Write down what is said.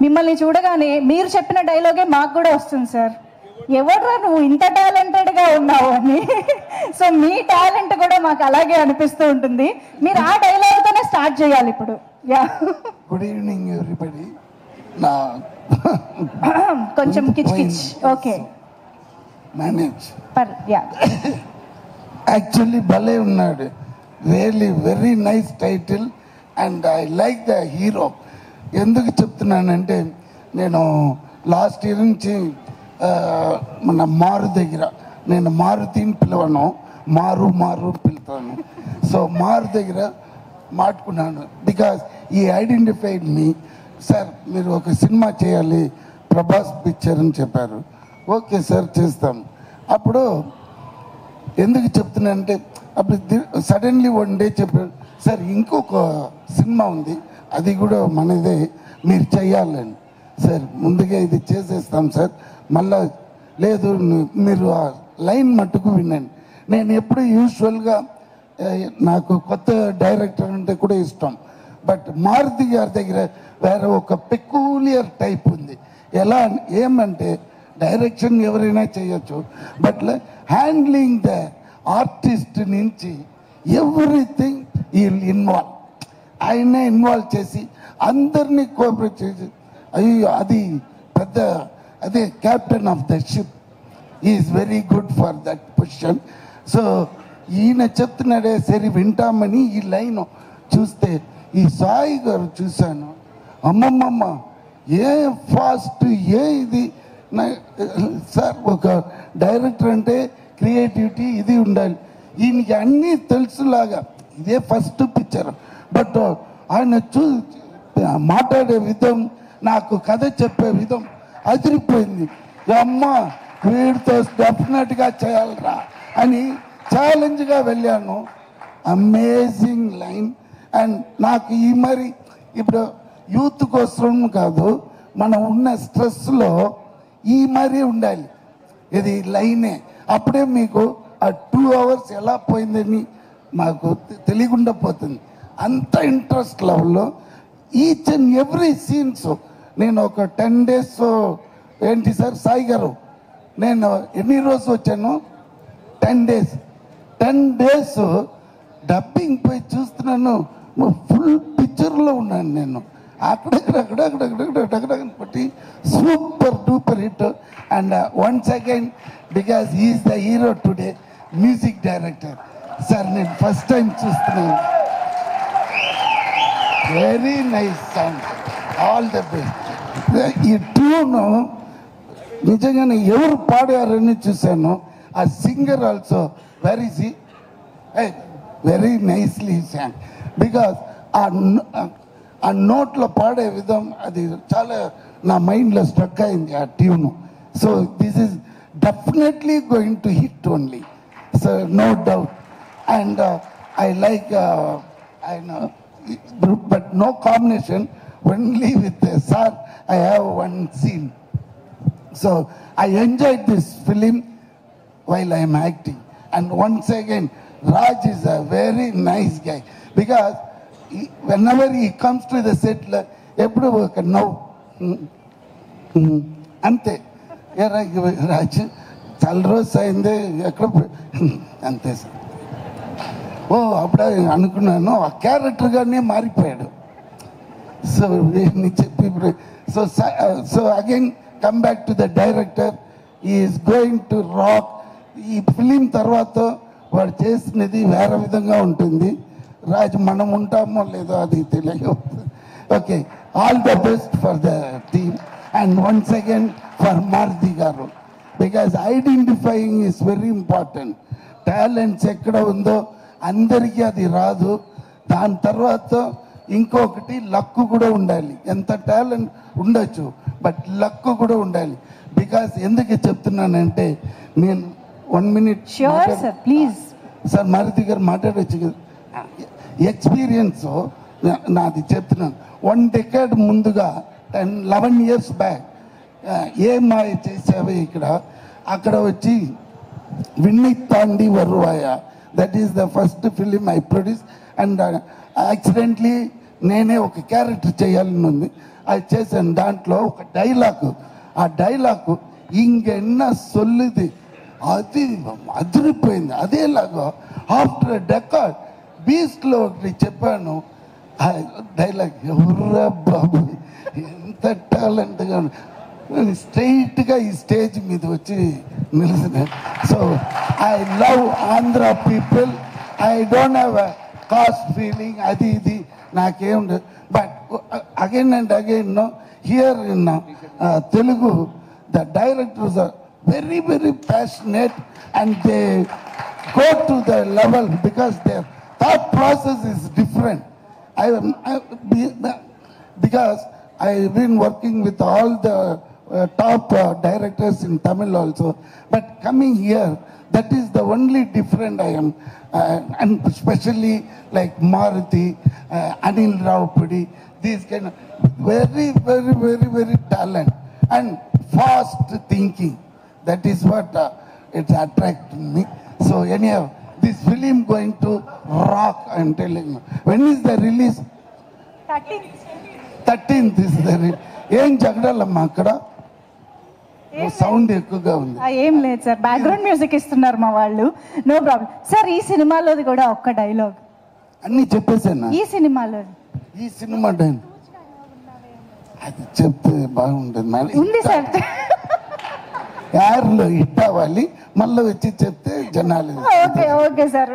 మిమ్మల్ని చూడగానే మీరు చెప్పిన డైలాగే మాకు కూడా వస్తుంది సార్, ఎవడ్రా నువ్వు ఇంత టాలెంటెడ్గా ఉన్నావు అని. సో మీ టాలెంట్ కూడా మాకు అలాగే అనిపిస్తూ ఉంటుంది. మీరు ఆ డైలాగ్తోనే స్టార్ట్ చేయాలి ఇప్పుడు. Yeah, good evening everybody. నా కొంచెం కిచ్ కిచ్. Okay, manage. యా, యాక్చువల్లీ భలే ఉన్నాడు. Really very nice title and I like the hero. ఎందుకు చెప్తున్నానంటే, నేను లాస్ట్ ఇయర్ నుంచి మన మారు దగ్గర, నేను మారుతిని పిలవను, మారు పిలుతాను. సో మారు దగ్గర మాట్లాడుకున్నాను బికాస్ ఈ ఐడెంటిఫైడ్ మీ. సార్ మీరు ఒక సినిమా చేయాలి, ప్రభాస్ పిక్చర్ అని చెప్పారు. ఓకే సార్ చేస్తాం. అప్పుడు ఎందుకు చెప్తున్నానంటే, అప్పుడు సడన్లీ వన్ డే చెప్పారు, సార్ ఇంకొక సినిమా ఉంది, అది కూడా మనదే, మీరు చెయ్యాలని. సార్ ముందుగా ఇది చేసేస్తాం సార్, మళ్ళా లేదు మీరు ఆ లైన్ మట్టుకు వినండి. నేను ఎప్పుడు యూజువల్గా నాకు కొత్త డైరెక్టర్ అంటే కూడా ఇష్టం, బట్ మారుతి గారి దగ్గర వేరే ఒక పెక్యూలియర్ టైప్ ఉంది. ఎలా ఏమంటే, డైరెక్షన్ ఎవరైనా చేయొచ్చు, బట్ హ్యాండ్లింగ్ ద ఆర్టిస్ట్ నుంచి ఎవ్రీథింగ్ ఈ ఇన్వాల్వ్, ఆయనే ఇన్వాల్వ్ చేసి అందరినీ కోఆపరేట్ చేసి, అయ్యో అది పెద్ద, అదే captain of the ship. Is very good for that position. So ఈయన చెప్తున్నాడే సరే వింటామని ఈ లైన్ చూస్తే, ఈ సాయి గారు చూశాను, అమ్మమ్మమ్మ ఏ ఫాస్ట్, ఏ ఇది. సార్ ఒక డైరెక్టర్ అంటే క్రియేటివిటీ ఇది ఉండాలి, ఈయనకి అన్నీ తెలుసులాగా. ఇదే ఫస్ట్ పిక్చర్, బట్ ఆయన మాట్లాడే విధం, నాకు కథ చెప్పే విధం అదిరిపోయింది. అమ్మ వీడితో డెఫినెట్గా చేయాలరా అని ఛాలెంజ్గా వెళ్ళాను. Amazing line. అండ్ నాకు ఈ మరి ఇప్పుడు యూత్ కోసం కాదు, మనం ఉన్న స్ట్రెస్లో ఈ మరీ ఉండాలి, ఇది లైనే. అప్పుడే మీకు ఆ 2 hours ఎలా పోయిందని మాకు తెలియకుండా పోతుంది. అంత ఇంట్రెస్ట్ లెవెల్లో ఈచ్ అండ్ ఎవ్రీ సీన్స్. నేను ఒక 10 days, ఏంటి సార్ సాయి గారు, నేను ఎన్ని రోజులు వచ్చాను? 10 days డబ్బింగ్ పోయి చూస్తున్నాను, ఫుల్ పిక్చర్లో ఉన్నాను నేను. అక్కడక్కడ పట్టి super duper hit. And once again because he's the hero today, music director. Sir నేను ఫస్ట్ టైం చూస్తున్నాను. Very nice song, all the best. ఈ ట్యూను నిజంగానే ఎవరు పాడారని చూశాను. ఆ singer also very nicely song. Because ఆ నోట్లో పాడే విధం అది చాలా నా మైండ్లో స్ట్రక్ అయింది ఆ tune. So this is definitely going to hit only, so no doubt. And I like but no combination, only with the sir I have one scene. So I enjoyed this film while I am acting. And once again, Raj is a very nice guy, because whenever he comes to the set, ఎప్పుడు ఒక నవ్వు అంతే. రాజ్ చాలా రోజు అయింది ఎక్కడ అంతే sir. ఓ అప్పుడే అనుకున్నాను, ఆ క్యారెక్టర్గానే మారిపోయాడు. సో చెప్పి so again come back to the director, is going to rock. ఈ ఫిలిం తర్వాత వాడు చేసినది వేరే విధంగా ఉంటుంది. రాజు మనం ఉంటామో లేదో అది తెలియదు. Okay, all the best for the team and once again for Maruthi గారు, because identifying is very important. Talents ఎక్కడ ఉందో అందరికీ అది రాదు. దాని తర్వాత ఇంకొకటి లక్కు కూడా ఉండాలి. ఎంత టాలెంట్ ఉండొచ్చు, బట్ లక్కు కూడా ఉండాలి. బికాస్ ఎందుకు చెప్తున్నానంటే, నేను 1 minute ప్లీజ్ సార్ మారుతి గారు మాట్లాడవచ్చు కదా. ఎక్స్పీరియన్స్ నాది చెప్తున్నాను. 1 decade ముందుగా 11 years బ్యాక్ ఏమా చేసావే ఇక్కడ, అక్కడ వచ్చి Vinnaithaandi Varuvaayaa, that is the first film I produce. And accidentally నేనే ఒక క్యారెక్టర్ చేయాలని ఉంది. అది చేశాను. దాంట్లో ఒక డైలాగ్, ఆ డైలాగ్ ఇంక ఎన్న సొల్లుది అది అదిరిపోయింది. అదేలాగా ఆఫ్టర్ డెకాడ్ బీస్ట్లో ఒకటి చెప్పాను. ఆ డైలాగ్ ఎవరా బాబు ఎంత టాలెంట్గా స్ట్రైట్గా ఈ స్టేజ్ మీద వచ్చి నిలిచిన. So I love Andhra people. I don't have a caste feeling అది ఇది నాకేం. But again and again no here in Telugu the directors are very, very passionate and they go to the level because their thought process is different. Because I've been working with all the top directors in Tamil also, but coming here, that is the only different I am, and especially like Maruti, Anil Raupudi, these kind of very, very, very, very talent and fast thinking. That is what it attracted me. So anyhow, this film going to rock, I am telling you. When is the release? 13th is the release. ఏం జగడాలమ్మా అక్కడ sound ఎక్కువగా ఉంది. ఏం లేదు sir, background music ఇస్తున్నారు మా వాళ్ళు. No problem sir. ఈ సినిమాలోది కూడా ఒక్క డైలాగ్ అన్ని చెప్పేసాను. ఈ సినిమాలోది, ఈ సినిమా డైలాగ్ అది చెప్తే బాగుంటుంది. ఉంది సార్. యార్లో హిట్ అవ్వాలి, మళ్ళీ వచ్చి చెప్తే జనాలు. Okay sir.